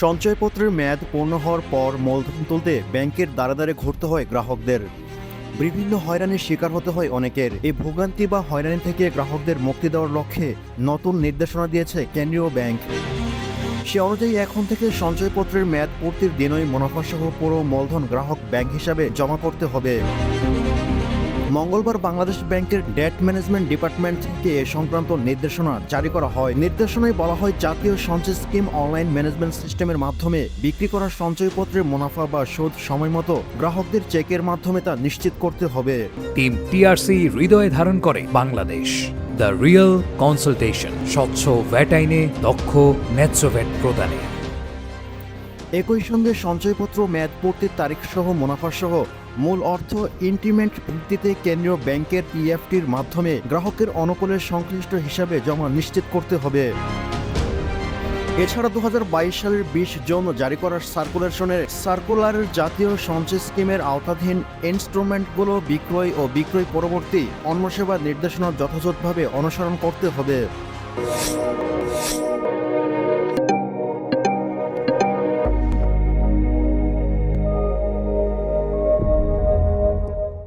সঞ্চয়পত্রের মেয়াদ পূর্ণ হওয়ার পর মূলধন তুলতে ব্যাংকের দ্বারে দ্বারে ঘুরতে হয় গ্রাহকদের। বিভিন্ন হয়রানির শিকার হতে হয় অনেকের। এই ভোগান্তি বা হয়রানি থেকে গ্রাহকদের মুক্তি দেওয়ার লক্ষ্যে নতুন নির্দেশনা দিয়েছে কেন্দ্রীয় ব্যাংক। সে অনুযায়ী এখন থেকে সঞ্চয়পত্রের মেয়াদ পূর্তির দিনই মুনাফাসহ পুরো মূলধন গ্রাহক ব্যাংক হিসাবে জমা করতে হবে। মঙ্গলবার বাংলাদেশ ব্যাংকের ডেট ম্যানেজমেন্ট ডিপার্টমেন্ট থেকে এ সংক্রান্ত নির্দেশনা জারি করা হয়। নির্দেশনায় বলা হয়, জাতীয় সঞ্চয় স্কিম অনলাইন ম্যানেজমেন্ট সিস্টেমের মাধ্যমে বিক্রি করা সঞ্চয়পত্রের মুনাফা বা সুদ সময়মতো গ্রাহকদের চেকের মাধ্যমে তা নিশ্চিত করতে হবে। টিম টিআরসি হৃদয়ে ধারণ করে বাংলাদেশ। দ্য রিয়েল কনসালটেশন, স্বচ্ছ ভ্যাট আইনে দক্ষ ন্যায্য ভ্যাট প্রদানে। একই সঙ্গে সঞ্চয়পত্র মেয়াদ পূর্তির তারিখ সহ মুনাফা সহ মূল অর্থ ইন্টিমেন্ট ভিত্তিতে কেন্দ্রীয় ব্যাংকের ইএফটির মাধ্যমে গ্রাহকের অনুকূলের সংশ্লিষ্ট হিসাবে জমা নিশ্চিত করতে হবে। এছাড়া 2022 সালের 20 জুন জারি করা সার্কুলারের জাতীয় সঞ্চয় স্কিমের আওতাধীন ইনস্ট্রুমেন্টগুলো বিক্রয় ও বিক্রয় পরবর্তী অন্য সেবা নির্দেশনা যথাযথভাবে অনুসরণ করতে হবে।